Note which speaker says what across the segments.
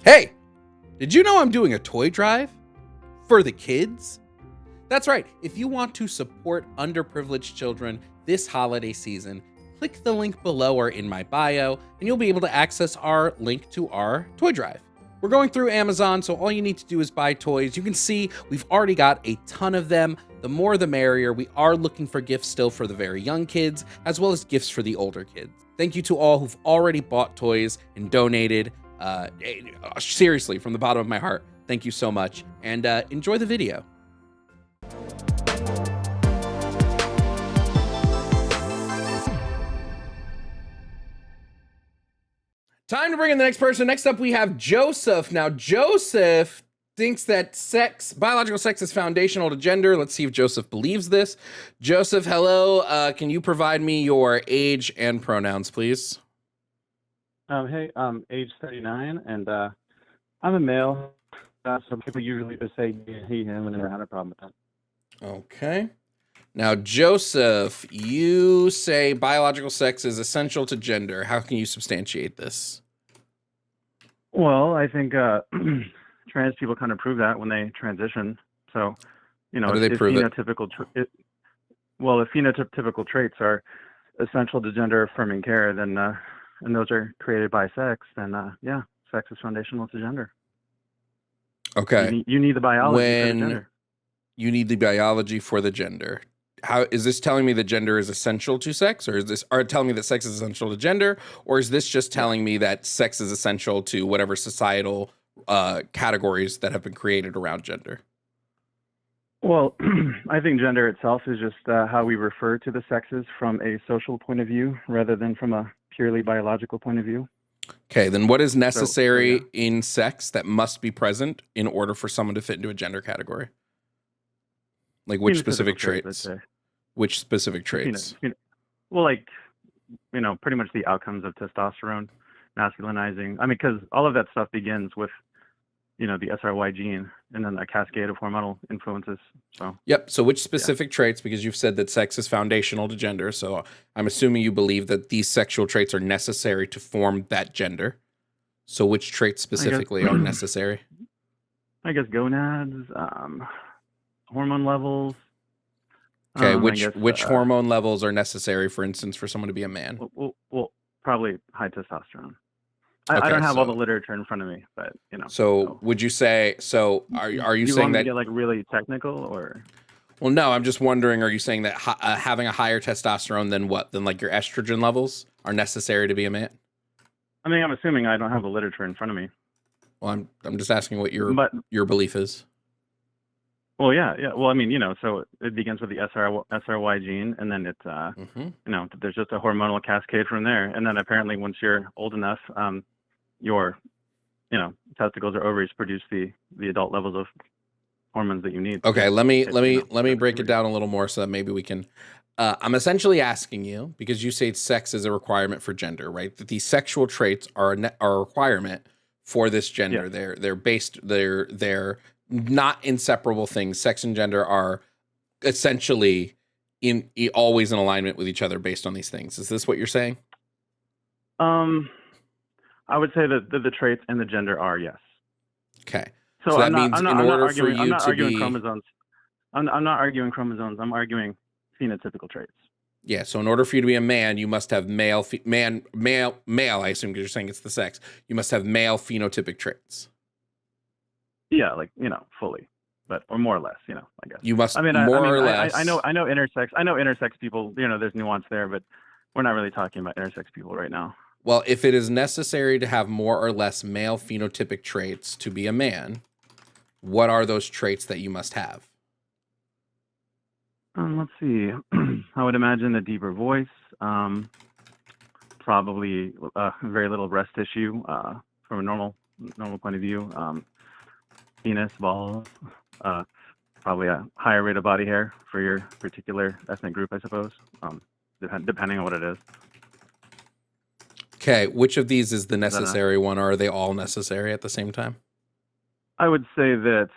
Speaker 1: Hey, did you know I'm doing a toy drive for the kids? That's right. If you want to support underprivileged children this holiday season, click the link below or in my bio, and you'll be able to access our link to our toy drive. We're going through Amazon, so all you need to do is buy toys. You can see we've already got a ton of them. The more the merrier. We are looking for gifts still for the very young kids, as well as gifts for the older kids. Thank you to all who've already bought toys and donated. Seriously, from the bottom of my heart, thank you so much, and enjoy the video. Time to bring in the next person. Next up, we have Joseph. Now, Joseph thinks that biological sex is foundational to gender. Let's see if Joseph believes this. Joseph, hello. Can you provide me your age and pronouns, please?
Speaker 2: Hey, I'm age 39, and I'm a male. So people usually just say he, him, and never had a problem with that.
Speaker 1: Okay. Now, Joseph, you say biological sex is essential to gender. How can you substantiate this?
Speaker 2: Well, I think trans people kind of prove that when they transition. So, you know,
Speaker 1: How do they prove it?
Speaker 2: if phenotypical traits are essential to gender-affirming care, then and those are created by sex, then yeah, sex is foundational to gender.
Speaker 1: Okay.
Speaker 2: You need the biology for the gender.
Speaker 1: You need the biology for the gender. How is this telling me that gender is essential to sex, or is this telling me that sex is essential to gender, or is this just telling me that sex is essential to whatever societal categories that have been created around gender?
Speaker 2: Well, I think gender itself is just how we refer to the sexes from a social point of view rather than from a purely biological point of view.
Speaker 1: Okay, then what is necessary in sex that must be present in order for someone to fit into a gender category? Like which specific traits? Which specific traits?
Speaker 2: Well, like, you know, pretty much the outcomes of testosterone, masculinizing. I mean, because all of that stuff begins with, you know, the SRY gene and then a cascade of hormonal influences. So
Speaker 1: yep. So which specific traits, because you've said that sex is foundational to gender, so I'm assuming you believe that these sexual traits are necessary to form that gender. So which traits specifically are necessary?
Speaker 2: I guess gonads, hormone levels.
Speaker 1: Okay, which hormone levels are necessary, for instance, for someone to be a man?
Speaker 2: Well, probably high testosterone. I don't have all the literature in front of me, but you know.
Speaker 1: So would you say? So are you saying that?
Speaker 2: You get like really technical, or?
Speaker 1: Well, no. I'm just wondering. Are you saying that having a higher testosterone than what? Than like your estrogen levels are necessary to be a man?
Speaker 2: I mean, I'm assuming I don't have the literature in front of me.
Speaker 1: Well, I'm just asking what your belief is.
Speaker 2: Well, yeah. Well, I mean, you know, so it begins with the SRY gene, and then it's, you know, there's just a hormonal cascade from there, and then apparently once you're old enough, your, you know, testicles or ovaries produce the adult levels of hormones that you need.
Speaker 1: Okay, let me break it down a little more so that maybe we can. I'm essentially asking you, because you say sex is a requirement for gender, right? That these sexual traits are a requirement for this gender. Yes. They're not inseparable things. Sex and gender are essentially always in alignment with each other based on these things. Is this what you're saying?
Speaker 2: I would say that the traits and the gender are, yes.
Speaker 1: Okay. So that means in order for you to be
Speaker 2: chromosomes. I'm not arguing chromosomes. I'm arguing phenotypical traits.
Speaker 1: Yeah. So in order for you to be a man, you must have male. I assume, because you're saying it's the sex. You must have male phenotypic traits.
Speaker 2: Yeah, like, you know, fully, or more or less, you know, I guess.
Speaker 1: You must. I mean, or less.
Speaker 2: I know intersex people. You know, there's nuance there, but we're not really talking about intersex people right now.
Speaker 1: Well, if it is necessary to have more or less male phenotypic traits to be a man, what are those traits that you must have?
Speaker 2: Let's see. I would imagine a deeper voice, probably very little breast tissue from a normal point of view, penis, balls, probably a higher rate of body hair for your particular ethnic group, I suppose, depending on what it is.
Speaker 1: Okay, which of these is the necessary one, or are they all necessary at the same time?
Speaker 2: I would say that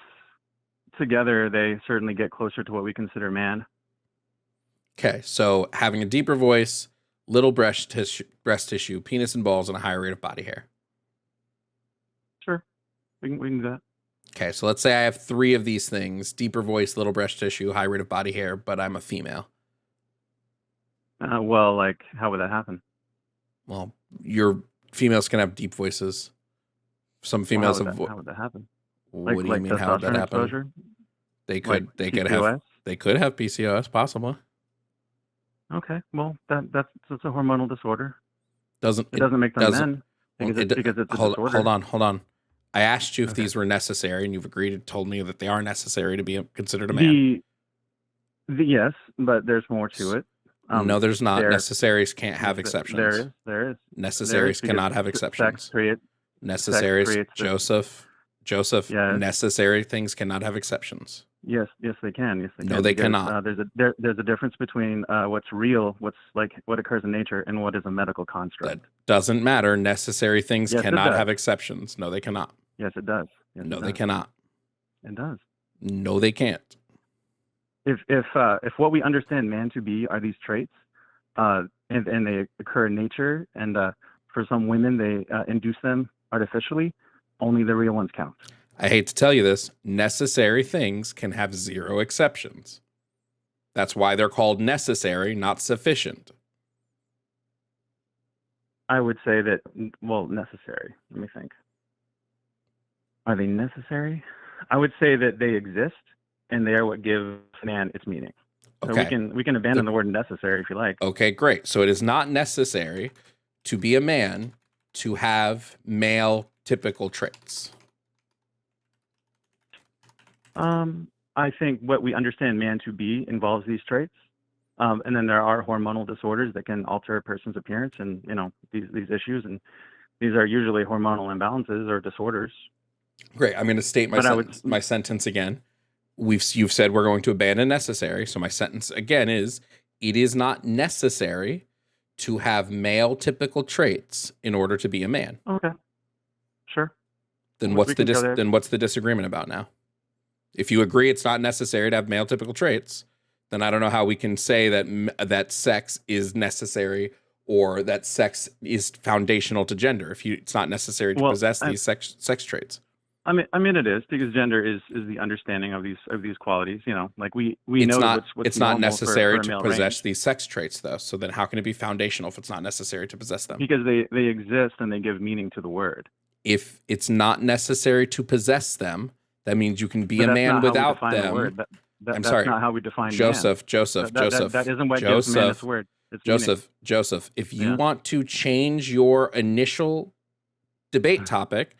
Speaker 2: together they certainly get closer to what we consider man.
Speaker 1: Okay, so having a deeper voice, little breast tissue, penis and balls, and a higher rate of body hair.
Speaker 2: Sure. We can do that.
Speaker 1: Okay, so let's say I have 3 of these things: deeper voice, little breast tissue, high rate of body hair, but I'm a female.
Speaker 2: Well, like, how would that happen?
Speaker 1: Well, your females can have deep voices. Some females
Speaker 2: Well,
Speaker 1: have.
Speaker 2: how would that happen?
Speaker 1: What do you
Speaker 2: Like
Speaker 1: mean? How would that
Speaker 2: testosterone
Speaker 1: happen?
Speaker 2: exposure?
Speaker 1: They could.
Speaker 2: Like
Speaker 1: They could
Speaker 2: PCOS?
Speaker 1: have. They could have PCOS, possibly.
Speaker 2: Okay, well, that's a hormonal disorder.
Speaker 1: Doesn't
Speaker 2: It doesn't make them
Speaker 1: doesn't,
Speaker 2: men because it's a
Speaker 1: hold,
Speaker 2: disorder.
Speaker 1: hold on. I asked you if
Speaker 2: Okay.
Speaker 1: these were necessary, and you've agreed and told me that they are necessary to be considered a man.
Speaker 2: Yes, but there's more to it.
Speaker 1: No, there's not. Necessaries can't have exceptions.
Speaker 2: There is.
Speaker 1: Necessaries cannot have exceptions. Necessaries, Joseph.
Speaker 2: Yes.
Speaker 1: Necessary things cannot have exceptions.
Speaker 2: Yes, they can. Yes, they can.
Speaker 1: No, they cannot.
Speaker 2: There's a difference between what's real, what occurs in nature, and what is a medical construct.
Speaker 1: That doesn't matter. Necessary things
Speaker 2: Yes,
Speaker 1: cannot have exceptions. No, they cannot.
Speaker 2: Yes, it does. Yes,
Speaker 1: No, they cannot.
Speaker 2: It does.
Speaker 1: No, they can't.
Speaker 2: If what we understand man to be are these traits, and they occur in nature, and for some women they induce them artificially, only the real ones count.
Speaker 1: I hate to tell you this, necessary things can have 0 exceptions. That's why they're called necessary, not sufficient.
Speaker 2: I would say that, well, necessary. Let me think. Are they necessary? I would say that they exist, and they are what give man its meaning. So
Speaker 1: Okay.
Speaker 2: we can abandon the word necessary if you like.
Speaker 1: Okay, great. So it is not necessary to be a man to have male typical traits.
Speaker 2: I think what we understand man to be involves these traits. And then there are hormonal disorders that can alter a person's appearance and, these issues. And these are usually hormonal imbalances or disorders.
Speaker 1: Great. I'm going to state my sentence again. You've said we're going to abandon necessary. So my sentence again is, it is not necessary to have male typical traits in order to be a man.
Speaker 2: Okay. Sure.
Speaker 1: Then what's the disagreement about now? If you agree it's not necessary to have male typical traits, then I don't know how we can say that sex is necessary or that sex is foundational to gender if it's not necessary to possess these sex traits.
Speaker 2: I mean it is, because gender is the understanding of these qualities. Like we know
Speaker 1: it's not necessary
Speaker 2: for
Speaker 1: to possess these sex traits though. So then how can it be foundational if it's not necessary to possess them?
Speaker 2: Because they exist and they give meaning to the word.
Speaker 1: If it's not necessary to possess them, that means you can be a man without them. I'm sorry.
Speaker 2: That's not how we define
Speaker 1: Joseph.
Speaker 2: That isn't what gives man its word.
Speaker 1: Joseph, if you want to change your initial debate topic,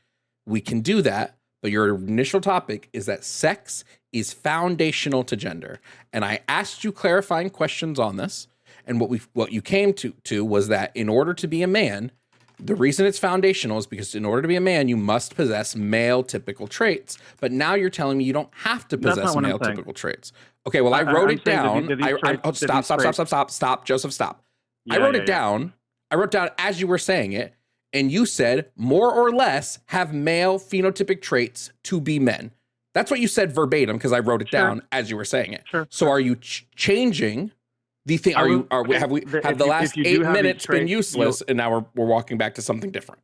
Speaker 1: we can do that. But your initial topic is that sex is foundational to gender. And I asked you clarifying questions on this. And what you came to was that in order to be a man, the reason it's foundational is because in order to be a man, you must possess male typical traits. But now you're telling me you don't have to possess male typical traits. Okay, well, I wrote it down. Stop, Joseph, stop. I wrote it down. I wrote down as you were saying it, and you said more or less have male phenotypic traits to be men. That's what you said verbatim because I wrote it down as you were saying it.
Speaker 2: Sure.
Speaker 1: So are you changing the thing? Have the last 8 minutes been useless and now we're walking back to something different?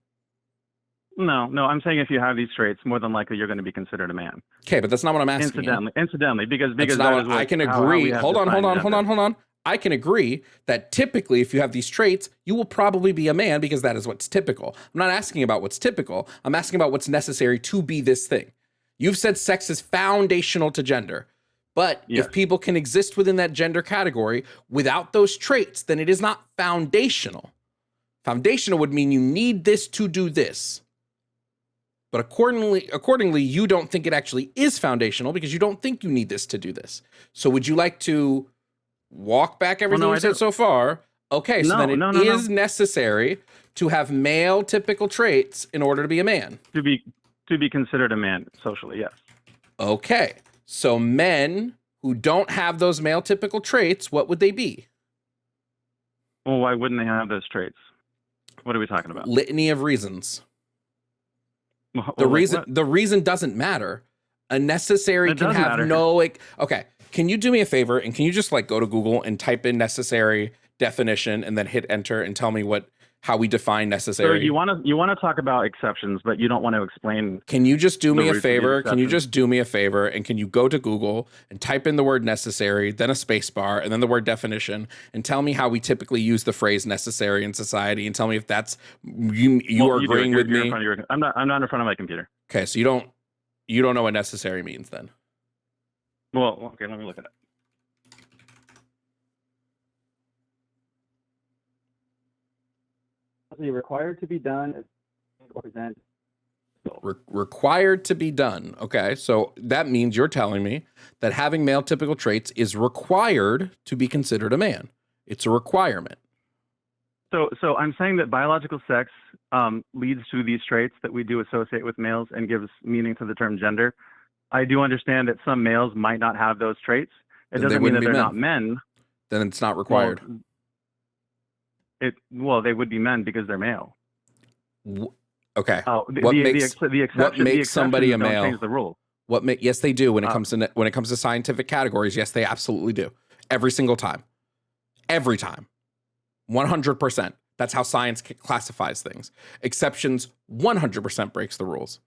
Speaker 2: No, I'm saying if you have these traits, more than likely you're going to be considered a man.
Speaker 1: Okay, but that's not what I'm asking.
Speaker 2: Incidentally, because
Speaker 1: I can agree. Hold on. I can agree that typically if you have these traits, you will probably be a man because that is what's typical. I'm not asking about what's typical. I'm asking about what's necessary to be this thing. You've said sex is foundational to gender. But if people can exist within that gender category without those traits, then it is not foundational. Foundational would mean you need this to do this. But accordingly, you don't think it actually is foundational because you don't think you need this to do this. So would you like to walk back everything you said so far? Okay, so then it is necessary to have male typical traits in order to be a man.
Speaker 2: To be considered a man socially, yes.
Speaker 1: Okay. So men who don't have those male typical traits, what would they be?
Speaker 2: Well, why wouldn't they have those traits? What are we talking about?
Speaker 1: Litany of reasons.
Speaker 2: Well,
Speaker 1: the reason doesn't matter. A necessary can have no... Okay, can you do me a favor and can you just go to Google and type in necessary definition and then hit enter and tell me what how we define
Speaker 2: So
Speaker 1: necessary.
Speaker 2: you want to talk about exceptions, but you don't want to explain.
Speaker 1: Can you just do
Speaker 2: the
Speaker 1: me a
Speaker 2: roots of the
Speaker 1: favor? Can you
Speaker 2: exception.
Speaker 1: just do me a favor? And can you go to Google and type in the word necessary, then a space bar, and then the word definition, and tell me how we typically use the phrase necessary in society, and tell me if that's you
Speaker 2: Well,
Speaker 1: are
Speaker 2: you do.
Speaker 1: agreeing
Speaker 2: You're
Speaker 1: with
Speaker 2: in
Speaker 1: me?
Speaker 2: front of your, I'm not in front of my computer.
Speaker 1: Okay, so you don't know what necessary means then.
Speaker 2: Well, okay, let me look at it. Required to be done or present.
Speaker 1: Required to be done. Okay, so that means you're telling me that having male typical traits is required to be considered a man. It's a requirement.
Speaker 2: So I'm saying that biological sex leads to these traits that we do associate with males and gives meaning to the term gender. I do understand that some males might not have those traits. It
Speaker 1: Then they
Speaker 2: doesn't mean that
Speaker 1: wouldn't be
Speaker 2: they're
Speaker 1: men.
Speaker 2: not men.
Speaker 1: Then it's not required.
Speaker 2: Well, they would be men because they're male.
Speaker 1: Okay.
Speaker 2: What
Speaker 1: makes somebody a male?
Speaker 2: Don't change the rule.
Speaker 1: Yes, they do when it comes to scientific categories. Yes, they absolutely do. Every single time. Every time. 100%. That's how science classifies things. Exceptions 100% breaks the rules.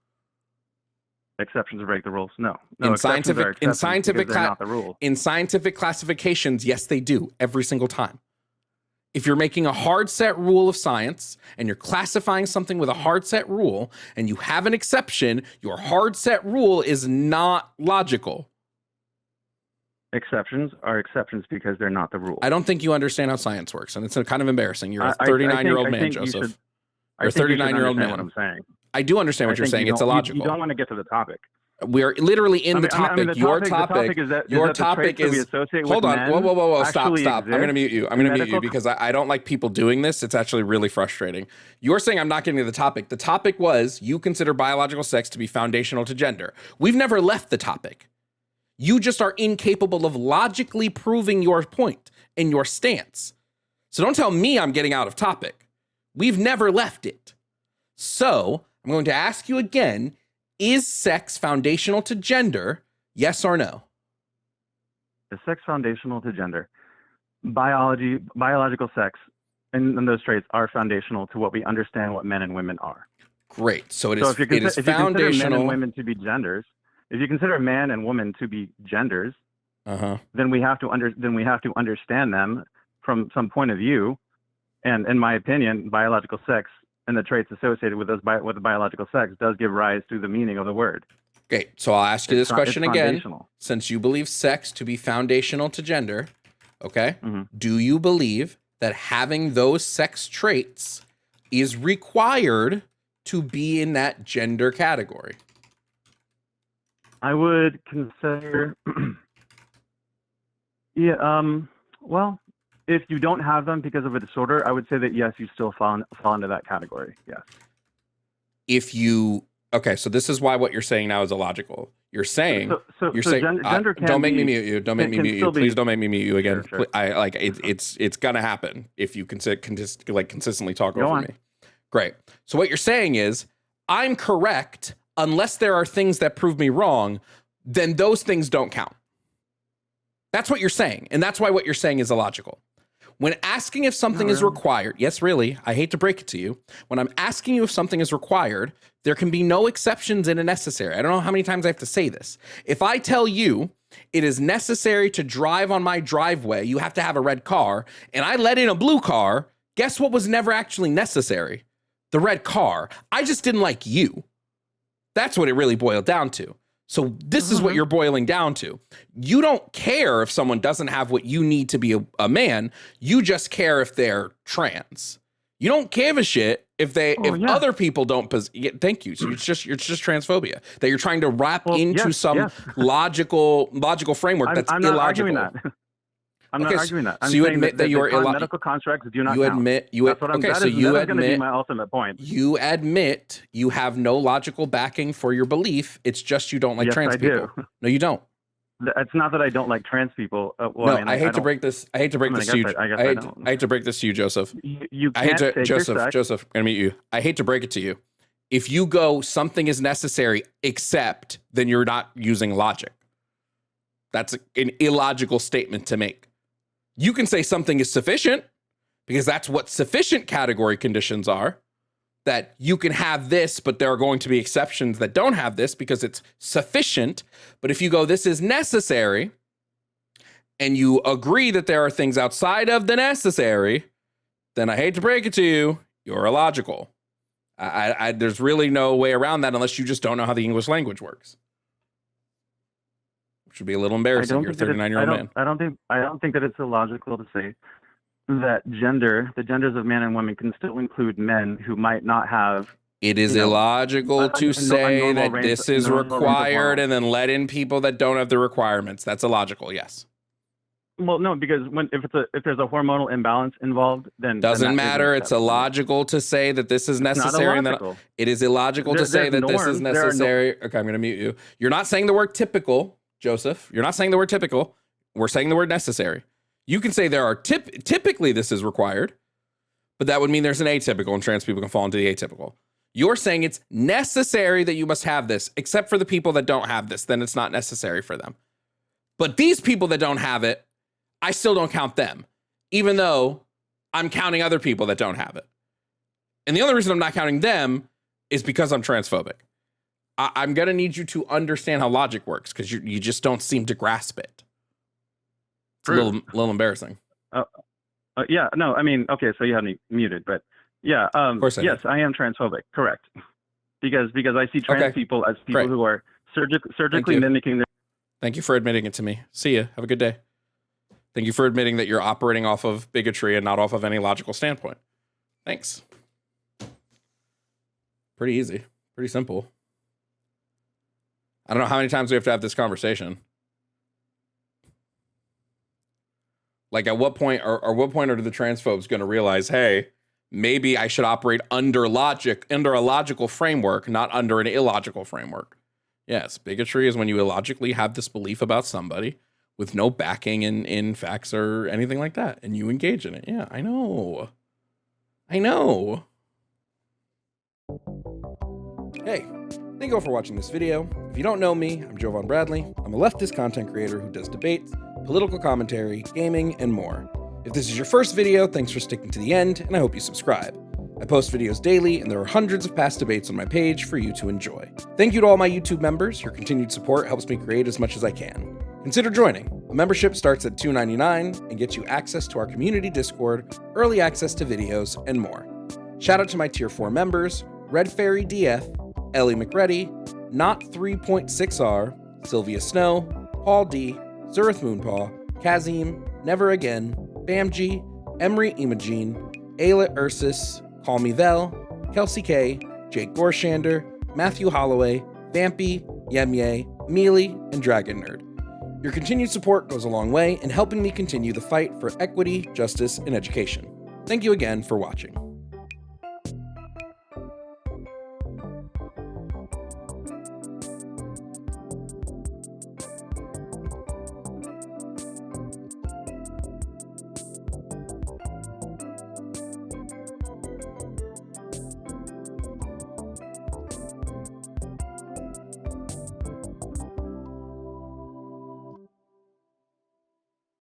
Speaker 2: Exceptions break the rules. No.
Speaker 1: In scientific
Speaker 2: not the rule.
Speaker 1: In scientific classifications, yes, they do every single time. If you're making a hard set rule of science and you're classifying something with a hard set rule and you have an exception, your hard set rule is not logical.
Speaker 2: Exceptions are exceptions because they're not the rule.
Speaker 1: I don't think you understand how science works, and it's kind of embarrassing. You're a 39-year-old man, Joseph. You're a 39-year-old man.
Speaker 2: What I'm saying.
Speaker 1: I do understand what you're saying. It's illogical.
Speaker 2: You don't want to get to the topic.
Speaker 1: We're literally in the topic. Your topic is. Hold on. Whoa. Stop. I'm going to mute you. I'm going to mute you because I don't like people doing this. It's actually really frustrating. You're saying I'm not getting to the topic. The topic was you consider biological sex to be foundational to gender. We've never left the topic. You just are incapable of logically proving your point and your stance. So don't tell me I'm getting out of topic. We've never left it. So I'm going to ask you again. Is sex foundational to gender? Yes or no?
Speaker 2: Is sex foundational to gender? Biological sex, and those traits are foundational to what we understand what men and women are.
Speaker 1: Great. So it
Speaker 2: is
Speaker 1: foundational.
Speaker 2: If you consider men and women to be genders, if you consider man and woman to be genders, then we have to understand them from some point of view. And in my opinion, biological sex and the traits associated with the biological sex does give rise to the meaning of the word.
Speaker 1: Okay, so I'll ask you this question again. Since you believe sex to be foundational to gender, okay, do you believe that having those sex traits is required to be in that gender category?
Speaker 2: I would consider, well, if you don't have them because of a disorder, I would say that yes, you still fall into that category. Yes.
Speaker 1: Okay, so this is why what you're saying now is illogical. You're saying
Speaker 2: gender can
Speaker 1: don't make me mute you. Don't make me mute you. Please don't make me mute you again.
Speaker 2: Sure.
Speaker 1: It's gonna happen if you consistently talk over me. Great. So what you're saying is I'm correct unless there are things that prove me wrong. Then those things don't count. That's what you're saying, and that's why what you're saying is illogical. When asking if something is required, yes, really, I hate to break it to you. When I'm asking you if something is required, there can be no exceptions in a necessary. I don't know how many times I have to say this. If I tell you it is necessary to drive on my driveway, you have to have a red car, and I let in a blue car, guess what was never actually necessary? The red car. I just didn't like you. That's what it really boiled down to. So this is what you're boiling down to. You don't care if someone doesn't have what you need to be a man. You just care if they're trans. You don't give a shit if other people don't. Thank you. So you're just transphobia that you're trying to wrap into some logical framework that's
Speaker 2: I'm
Speaker 1: illogical.
Speaker 2: Not arguing that. I'm not arguing that. I'm
Speaker 1: so you
Speaker 2: saying
Speaker 1: admit that you're illogical.
Speaker 2: Medical constructs do not
Speaker 1: you
Speaker 2: count.
Speaker 1: Admit you.
Speaker 2: That's what
Speaker 1: okay,
Speaker 2: that
Speaker 1: so
Speaker 2: is,
Speaker 1: you
Speaker 2: that
Speaker 1: admit.
Speaker 2: Is going to be my ultimate point.
Speaker 1: You admit you have no logical backing for your belief. It's just you don't like trans people. No, you don't.
Speaker 2: It's not that I don't like trans people.
Speaker 1: I hate to break this. I hate to break this to you. I hate to break this to you, Joseph.
Speaker 2: You can't take
Speaker 1: Joseph. I'm gonna mute you. I hate to break it to you. If you go something is necessary except, then you're not using logic. That's an illogical statement to make. You can say something is sufficient because that's what sufficient category conditions are, that you can have this, but there are going to be exceptions that don't have this because it's sufficient. But if you go, this is necessary, and you agree that there are things outside of the necessary, then I hate to break it to you, you're illogical. There's really no way around that unless you just don't know how the English language works. Which would be a little embarrassing. You're a 39-year-old man.
Speaker 2: I don't think that it's illogical to say that the genders of man and woman can still include men who might not have.
Speaker 1: It is illogical to say that this is required and then let in people that don't have the requirements. That's illogical, yes.
Speaker 2: Well, no, because if there's a hormonal imbalance involved, then
Speaker 1: doesn't matter. It's illogical to say that this is necessary. And that it is illogical to say that this is necessary. Okay, I'm going to mute you. You're not saying the word typical, Joseph. You're not saying the word typical. We're saying the word necessary. You can say there are typically this is required, but that would mean there's an atypical and trans people can fall into the atypical. You're saying it's necessary that you must have this, except for the people that don't have this, then it's not necessary for them. But these people that don't have it, I still don't count them, even though I'm counting other people that don't have it. And the only reason I'm not counting them is because I'm transphobic. I'm going to need you to understand how logic works because you just don't seem to grasp it. It's a little embarrassing.
Speaker 2: Yeah, no, I mean, okay, so you have me muted, but yeah, of course yes, I am transphobic, correct. Because I see trans people as people who are surgically mimicking their...
Speaker 1: Thank you for admitting it to me. See ya. Have a good day. Thank you for admitting that you're operating off of bigotry and not off of any logical standpoint. Thanks. Pretty easy. Pretty simple. I don't know how many times we have to have this conversation. Like, at what point are the transphobes going to realize, hey, maybe I should operate under a logical framework, not under an illogical framework? Yes, bigotry is when you illogically have this belief about somebody with no backing in facts or anything like that, and you engage in it. Yeah, I know. Hey, thank you all for watching this video. If you don't know me, I'm Jovan Bradley. I'm a leftist content creator who does debates, political commentary, gaming, and more. If this is your first video, thanks for sticking to the end, and I hope you subscribe. I post videos daily, and there are hundreds of past debates on my page for you to enjoy. Thank you to all my YouTube members. Your continued support helps me create as much as I can. Consider joining. A membership starts at $2.99 and gets you access to our community Discord, early access to videos, and more. Shout out to my Tier 4 members, Red Fairy DF, Ellie McReady, Not 3.6R, Sylvia Snow, Paul D, Zurith Moonpaw, Kazim, Never Again, Bamji, Emery Imogene, Ayla Ursus, Call Me Vel, Kelsey K, Jake Gorshander, Matthew Holloway, Vampy, Yemye, Mealy, and Dragon Nerd. Your continued support goes a long way in helping me continue the fight for equity, justice, and education. Thank you again for watching.